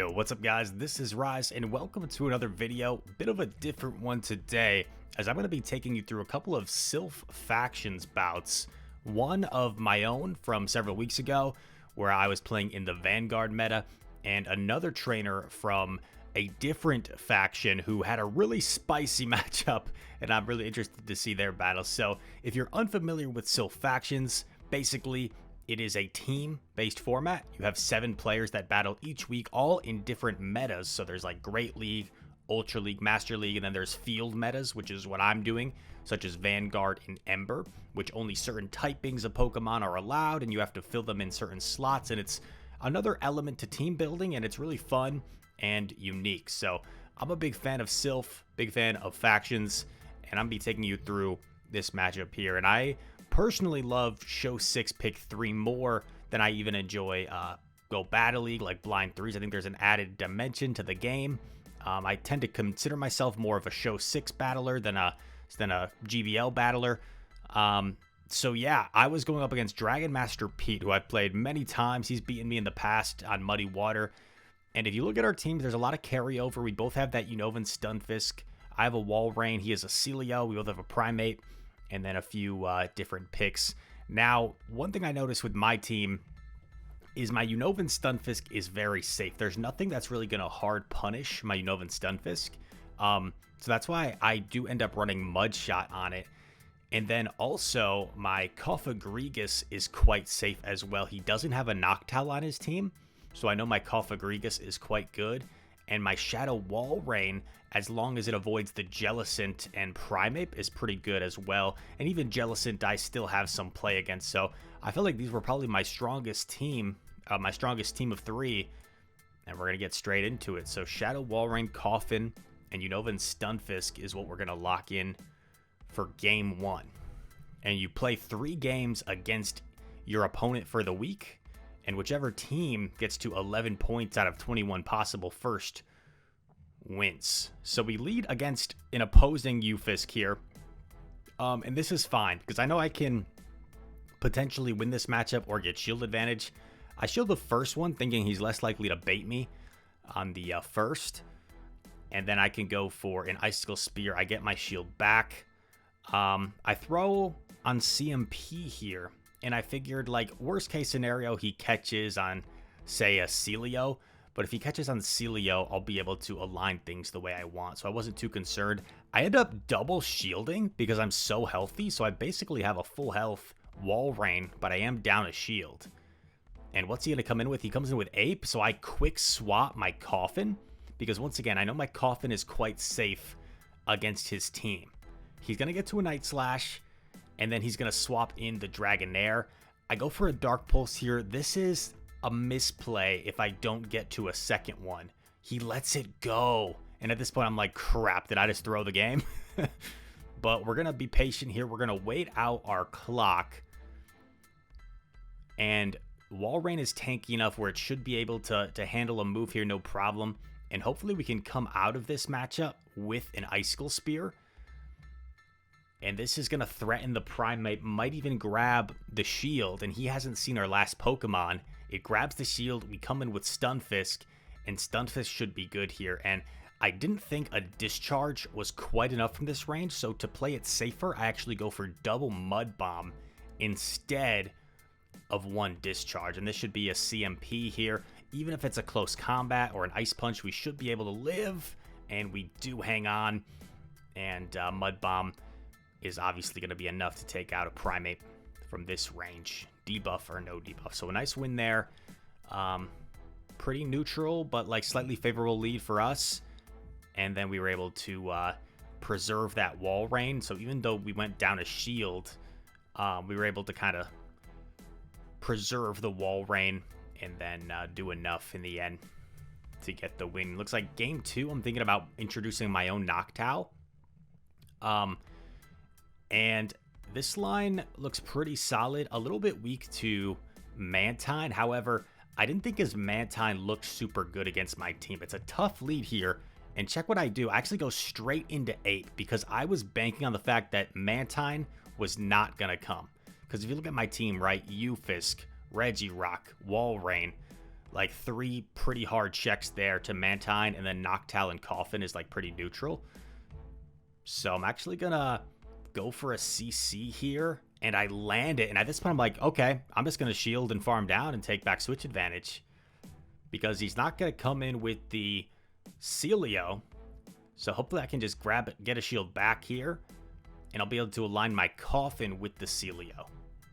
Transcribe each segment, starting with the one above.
Yo, what's up guys? This is Rise and welcome to another video. Bit of a different one today as I'm going to be taking you through a couple of Silph Factions bouts. One of my own from several weeks ago where I was playing in the Vanguard meta, and another trainer from a different faction who had a really spicy matchup, and I'm really interested to see their battles. So if you're unfamiliar with Silph Factions, basically it is a team-based format. You have 7 players that battle each week, all in different metas. So there's like Great League, Ultra League, Master League, and then there's field metas, which is what I'm doing, such as Vanguard and Ember, which only certain typings of Pokemon are allowed, and you have to fill them in certain slots, and it's another element to team building, and it's really fun and unique. So I'm a big fan of Silph, big fan of Factions, and I'm gonna be taking you through this matchup here. And I personally love Show 6 Pick 3 more than I even enjoy Go Battle League, like Blind 3s. I think there's an added dimension to the game. I tend to consider myself more of a Show 6 battler than a GBL battler. So yeah, I was going up against Dragon Master Pete, who I've played many times. He's beaten me in the past on Muddy Water. And if you look at our team, there's a lot of carryover. We both have that Unova Stunfisk. I have a Walrein. He has a Celio. We both have a Primeape. And then a few different picks. Now, one thing I noticed with my team is my Unova Stunfisk is very safe. There's nothing that's really going to hard punish my Unova Stunfisk. So that's why I do end up running Mudshot on it. And then also, my Cofagrigus is quite safe as well. He doesn't have a Noctowl on his team, so I know my Cofagrigus is quite good. And my Shadow Walrein, as long as it avoids the Jellicent and Primeape, is pretty good as well. And even Jellicent I still have some play against. So I feel like these were probably my strongest team of 3. And we're going to get straight into it. So Shadow Walrein, Coffin, and Unova Stunfisk is what we're going to lock in for game 1. And you play 3 games against your opponent for the week. And whichever team gets to 11 points out of 21 possible first wins. So we lead against an opposing Ufisk here. And this is fine, because I know I can potentially win this matchup or get shield advantage. I shield the first one, thinking he's less likely to bait me on the first. And then I can go for an Icicle Spear. I get my shield back. I throw on CMP here. And I figured, like, worst case scenario, he catches on, say, a Celio. But if he catches on Celio, I'll be able to align things the way I want. So I wasn't too concerned. I end up double shielding because I'm so healthy. So I basically have a full health Walrein, but I am down a shield. And what's he going to come in with? He comes in with Ape. So I quick swap my Coffin. Because once again, I know my Coffin is quite safe against his team. He's going to get to a Night Slash. And then he's going to swap in the Dragonair. I go for a Dark Pulse here. This is a misplay if I don't get to a second one. He lets it go. And at this point, I'm like, crap, did I just throw the game? But we're going to be patient here. We're going to wait out our clock. And Walrein is tanky enough where it should be able to handle a move here, no problem. And hopefully we can come out of this matchup with an Icicle Spear. And this is going to threaten the Primeape, might even grab the shield, and he hasn't seen our last Pokemon. It grabs the shield, we come in with Stunfisk, and Stunfisk should be good here. And I didn't think a Discharge was quite enough from this range, so to play it safer, I actually go for double Mud Bomb instead of 1 Discharge. And this should be a CMP here. Even if it's a close combat or an Ice Punch, we should be able to live, and we do hang on. And Mud Bomb is obviously going to be enough to take out a Primeape from this range, debuff or no debuff. So a nice win there. Pretty neutral, but like slightly favorable lead for us. And then we were able to preserve that Walrein. So even though we went down a shield, we were able to kind of preserve the Walrein and then do enough in the end to get the win. Looks like game 2, I'm thinking about introducing my own Noctowl. And this line looks pretty solid, a little bit weak to Mantine. However, I didn't think his Mantine looked super good against my team. It's a tough lead here. And check what I do. I actually go straight into Ape because I was banking on the fact that Mantine was not going to come. Because if you look at my team, right, Ufisk, Regirock, Walrein, like 3 pretty hard checks there to Mantine, and then Noctowl and Coffin is like pretty neutral. So I'm actually gonna go for a CC here, and I land it. And at this point, I'm like, okay, I'm just gonna shield and farm down and take back switch advantage, because he's not gonna come in with the Celio. So hopefully I can just grab it, get a shield back here, and I'll be able to align my Coffin with the Celio.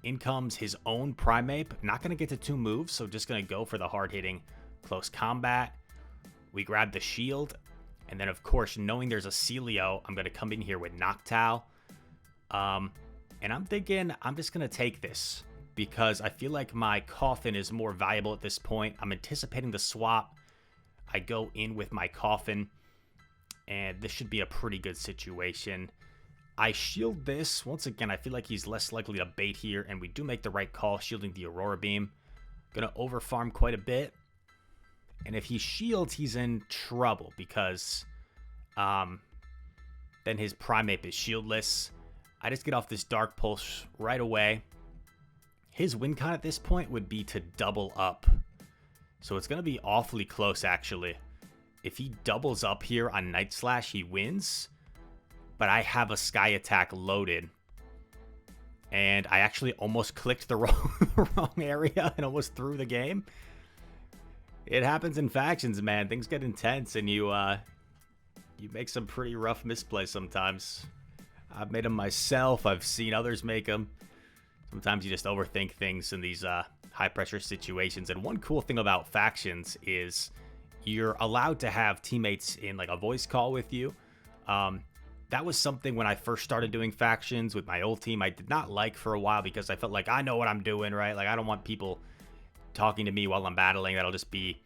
In comes his own Primeape. Not going to get to 2 moves, so just going to go for the hard-hitting close combat. We grab the shield, and then, of course, knowing there's a Celio, I'm going to come in here with Noctowl. And I'm thinking I'm just going to take this, because I feel like my Coffin is more valuable at this point. I'm anticipating the swap. I go in with my Coffin, and this should be a pretty good situation. I shield this. Once again, I feel like he's less likely to bait here, and we do make the right call, shielding the Aurora Beam. Gonna overfarm quite a bit. And if he shields, he's in trouble, because then his Primeape is shieldless. I just get off this Dark Pulse right away. His win con at this point would be to double up. So it's gonna be awfully close, actually. If he doubles up here on Night Slash, he wins. But I have a Sky Attack loaded. And I actually almost clicked the wrong area and almost threw the game. It happens in factions, man. Things get intense, and you make some pretty rough misplays sometimes. I've made them myself. I've seen others make them. Sometimes you just overthink things in these high-pressure situations. And one cool thing about factions is you're allowed to have teammates in like a voice call with you. That was something when I first started doing factions with my old team I did not like for a while, because I felt like I know what I'm doing, right? Like, I don't want people talking to me while I'm battling. That'll just be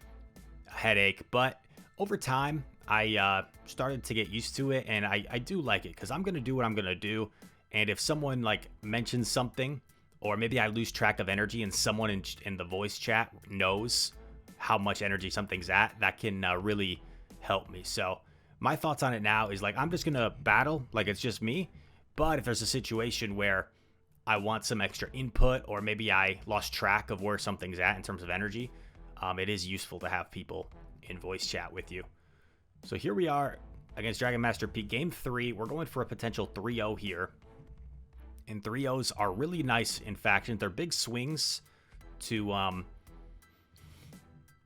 a headache. But over time, I started to get used to it, and I do like it, because I'm going to do what I'm going to do. And if someone like mentions something, or maybe I lose track of energy and someone in the voice chat knows how much energy something's at, that can really help me. So my thoughts on it now is like, I'm just going to battle like it's just me. But if there's a situation where I want some extra input, or maybe I lost track of where something's at in terms of energy, it is useful to have people in voice chat with you. So here we are against Dragon Master Pete. Game 3. We're going for a potential 3-0 here. And 3-0s are really nice in factions. They're big swings to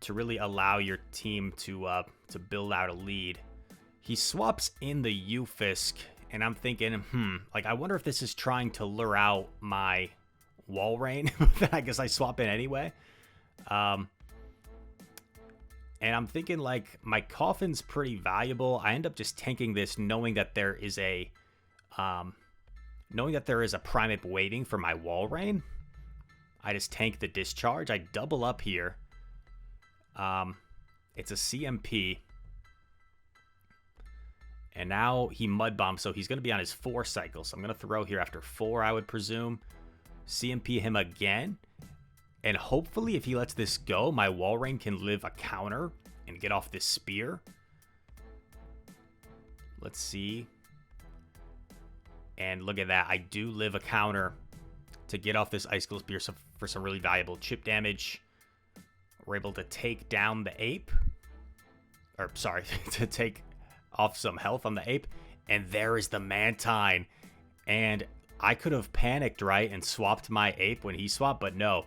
really allow your team to build out a lead. He swaps in the Ufisk, and I'm thinking, like, I wonder if this is trying to lure out my Walrein. I guess I swap in anyway. And I'm thinking, like, my Coffin's pretty valuable. I end up just tanking this, knowing that there is a Primeape waiting for my Walrein. I just tank the discharge. I double up here. It's a CMP. And now he Mud Bombs, so he's going to be on his 4 cycle. So I'm going to throw here after 4, I would presume. CMP him again. And hopefully, if he lets this go, my Walrein can live a counter and get off this spear. Let's see. And look at that. I do live a counter to get off this Icicle Spear for some really valuable chip damage. We're able to take down the ape. Or, sorry, to take off some health on the ape. And there is the Mantine. And I could have panicked, right, and swapped my ape when he swapped, but no.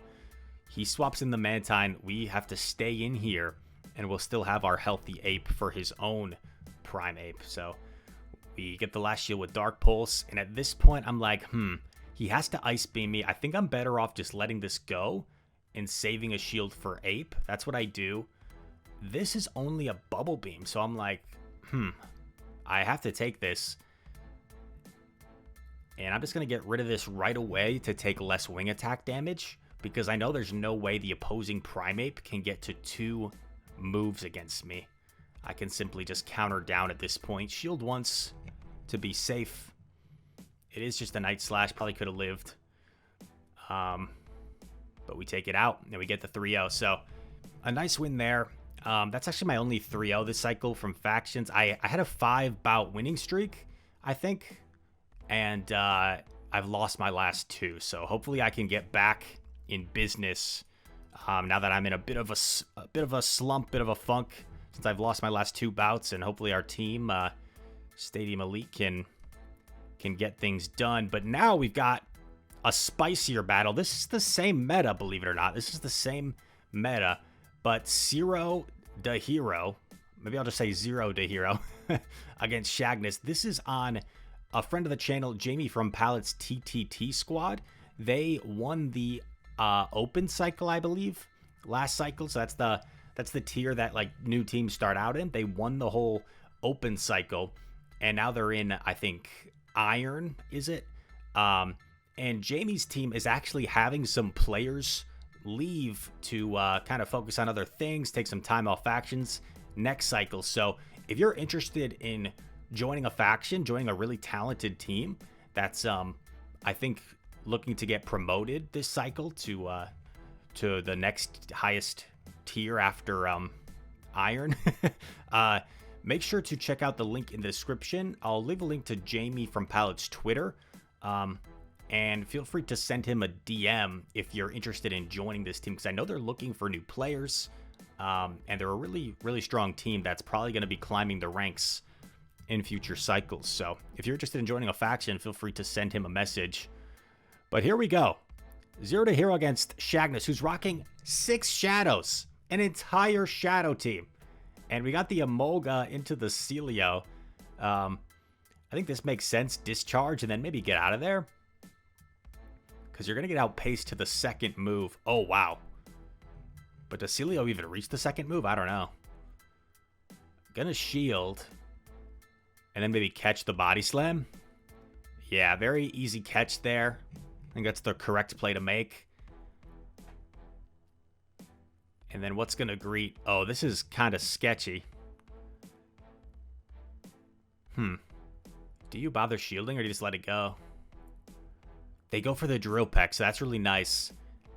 He swaps in the Mantine. We have to stay in here, and we'll still have our healthy ape for his own Primeape. So we get the last shield with Dark Pulse, and at this point, I'm like, he has to Ice Beam me. I think I'm better off just letting this go and saving a shield for ape. That's what I do. This is only a Bubble Beam, so I'm like, I have to take this. And I'm just going to get rid of this right away to take less wing attack damage, because I know there's no way the opposing Primeape can get to 2 moves against me. I can simply just counter down at this point. Shield once to be safe. It is just a Night Slash. Probably could have lived. But we take it out, and we get the 3-0. So a nice win there. That's actually my only 3-0 this cycle from factions. I had a 5-bout winning streak, I think. And I've lost my last 2. So hopefully I can get back in business Now that I'm in a bit of a slump, bit of a funk, since I've lost my last 2 bouts, and hopefully our team, Stadium Elite, can get things done. But now we've got a spicier battle. This is the same meta, believe it or not. This is the same meta, but Zero de Hero, maybe I'll just say Zero de Hero, against Shagness. This is on a friend of the channel, Jamie from Pallet's TTT squad. They won the open cycle, I believe, last cycle. So that's the tier that like new teams start out in. They won the whole open cycle, and now they're in, I think, Iron, is it? And Jamie's team is actually having some players leave to kind of focus on other things, take some time off factions next cycle. So if you're interested in joining a faction, joining a really talented team that's, I think, looking to get promoted this cycle to the next highest tier after Iron, make sure to check out the link in the description. I'll leave a link to Jamie from Pallet's Twitter. And feel free to send him a DM if you're interested in joining this team, because I know they're looking for new players, and they're a really, really strong team that's probably going to be climbing the ranks in future cycles. So if you're interested in joining a faction, feel free to send him a message. But here we go. Zero de Hero against Shagness, who's rocking 6 shadows, an entire shadow team. And we got the Emolga into the Celio. I think this makes sense. Discharge and then maybe get out of there, because you're going to get outpaced to the second move. Oh, wow. But does Celio even reach the second move? I don't know. Gonna shield. And then maybe catch the body slam. Yeah, very easy catch there. I think that's the correct play to make. And then what's going to greet? Oh, this is kind of sketchy. Do you bother shielding or do you just let it go? They go for the drill peck, so that's really nice.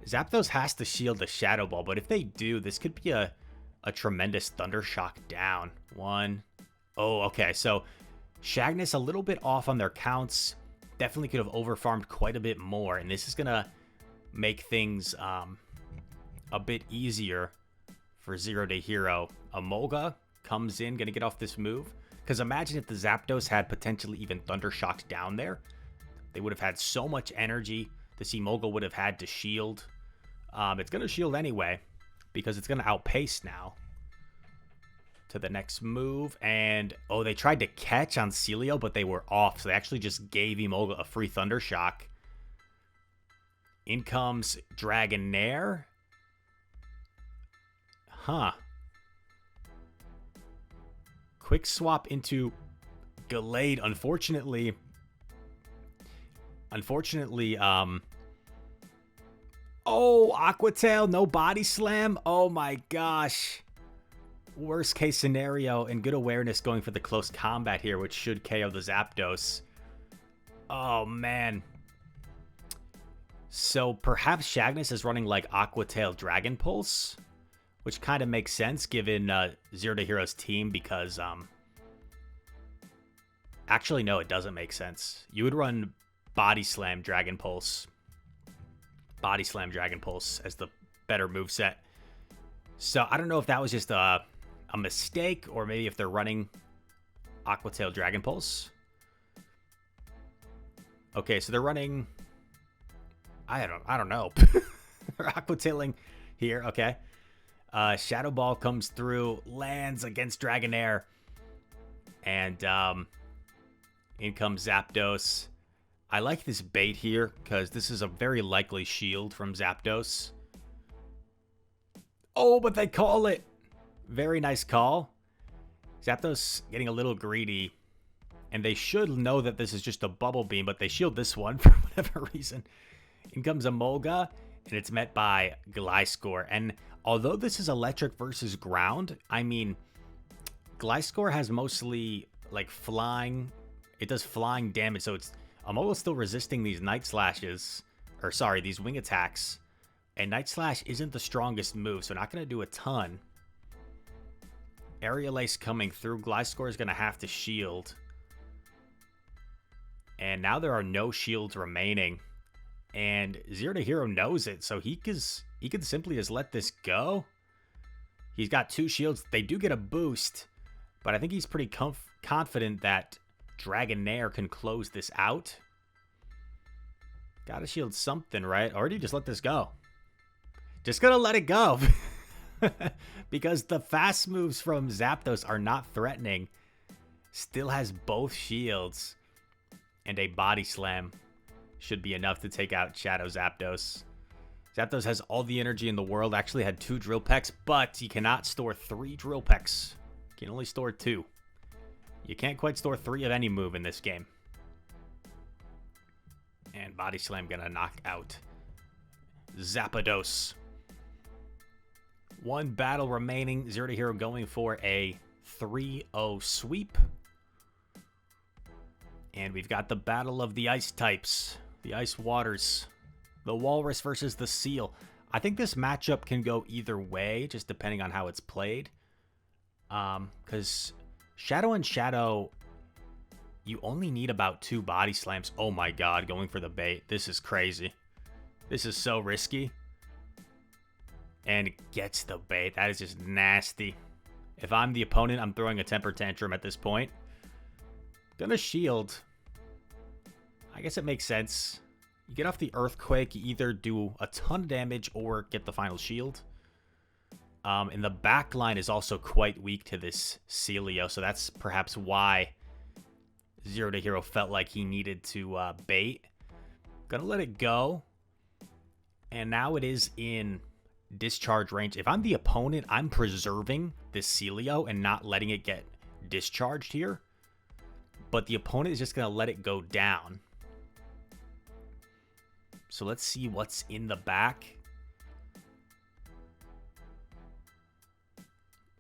Zapdos has to shield the Shadow Ball, but if they do, this could be a tremendous Thunder Shock down. 1. Oh, okay, so Shagness a little bit off on their counts. Definitely could have overfarmed quite a bit more, and this is going to make things a bit easier for Zero de Hero. Emolga comes in, going to get off this move. Because imagine if the Zapdos had potentially even Thunder Shocked down there. They would have had so much energy. This Emolga would have had to shield. It's going to shield anyway, because it's going to outpace now to the next move. And, oh, they tried to catch on Celio, but they were off. So they actually just gave Emolga a free Thunder Shock. In comes Dragonair. Huh. Quick swap into Gallade. Unfortunately, oh, Aqua Tail, no body slam. Oh my gosh. Worst case scenario, and good awareness going for the close combat here, which should KO the Zapdos. Oh man. So perhaps Shagness is running like Aqua Tail Dragon Pulse, which kind of makes sense given Zero de Hero's team, because actually no, it doesn't make sense. You would run Body Slam Dragon Pulse. Body Slam Dragon Pulse as the better moveset. So I don't know if that was just a mistake, or maybe if they're running Aqua Tail Dragon Pulse. Okay, so they're running, I don't know. They're Aqua Tailing here, okay. Shadow Ball comes through, lands against Dragonair, and in comes Zapdos. I like this bait here, because this is a very likely shield from Zapdos. Oh, but they call it. Very nice call. Zapdos getting a little greedy, and they should know that this is just a Bubble Beam, but they shield this one for whatever reason. In comes Emolga, and it's met by Gliscor. And although this is electric versus ground, I mean, Gliscor has mostly like flying. It does flying damage, so it's Emolga's still resisting these Night Slashes, or sorry, these wing attacks. And Night Slash isn't the strongest move, so not going to do a ton. Aerial Ace coming through. Gliscor is going to have to shield. And now there are no shields remaining. And Zero to Hero knows it, so he could simply just let this go. He's got 2 shields. They do get a boost, but I think he's pretty confident that Dragonair can close this out. Gotta shield something, right? Or do you just let this go? Just gonna let it go. Because the fast moves from Zapdos are not threatening. Still has both shields. And a Body Slam should be enough to take out Shadow Zapdos. Zapdos has all the energy in the world. Actually had 2 Drill Pecks, but he cannot store 3 Drill Pecks. He can only store 2. You can't quite store 3 of any move in this game. And Body Slam gonna knock out Zapdos. 1 battle remaining. Zero to Hero going for a 3-0 sweep. And we've got the battle of the ice types. The ice waters. The Walrus versus the Seal. I think this matchup can go either way, just depending on how it's played. Because Shadow and Shadow, you only need about 2 Body Slams. Oh my god, going for the bait. This is crazy. This is so risky. And it gets the bait. That is just nasty. If I'm the opponent, I'm throwing a temper tantrum at this point. Gonna shield. I guess it makes sense. You get off the Earthquake, you either do a ton of damage or get the final shield. And the back line is also quite weak to this Celio, so that's perhaps why Zero to Hero felt like he needed to bait. Gonna let it go. And now it is in discharge range. If I'm the opponent, I'm preserving this Celio and not letting it get discharged here. But the opponent is just going to let it go down. So let's see what's in the back.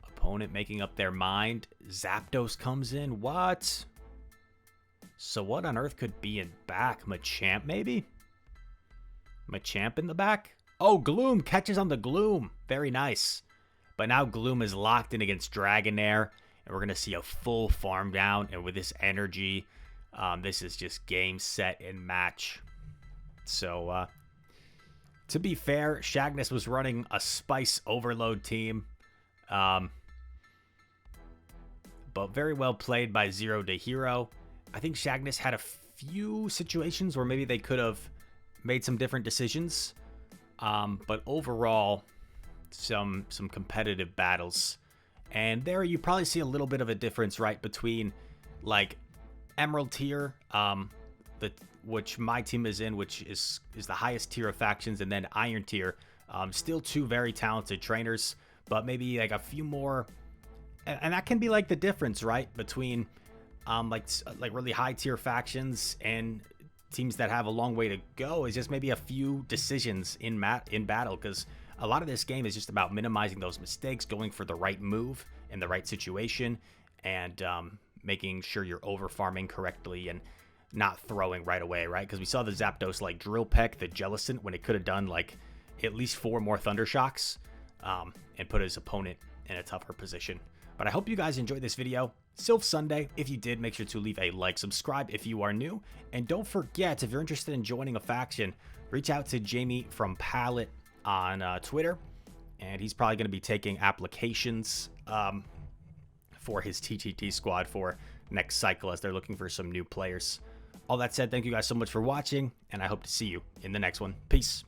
Opponent making up their mind. Zapdos comes in. What? So what on earth could be in back? Machamp maybe? Machamp in the back? Oh, Gloom catches on the Gloom. Very nice. But now Gloom is locked in against Dragonair. And we're going to see a full farm down. And with this energy, this is just game, set, and match. So, to be fair, Shagness was running a Spice Overload team. But very well played by Zero to Hero. I think Shagness had a few situations where maybe they could have made some different decisions. But overall, some competitive battles. And there you probably see a little bit of a difference, right, between like Emerald tier, which my team is in, which is the highest tier of factions, and then Iron tier. Still 2 very talented trainers, but maybe like a few more, and that can be like the difference, right, between like really high tier factions and teams that have a long way to go, is just maybe a few decisions in battle, because a lot of this game is just about minimizing those mistakes, going for the right move in the right situation, and making sure you're over farming correctly and not throwing right away, right? Because we saw the Zapdos like Drill Peck the Jellicent when it could have done like at least 4 more Thunder Shocks and put his opponent in a tougher position. But I hope you guys enjoyed this video. Silph Sunday. If you did, make sure to leave a like, subscribe if you are new, and don't forget, if you're interested in joining a faction, reach out to Jamie from Palette on Twitter, and he's probably going to be taking applications for his TTT squad for next cycle, as they're looking for some new players. All that said, thank you guys so much for watching, and I hope to see you in the next one. Peace.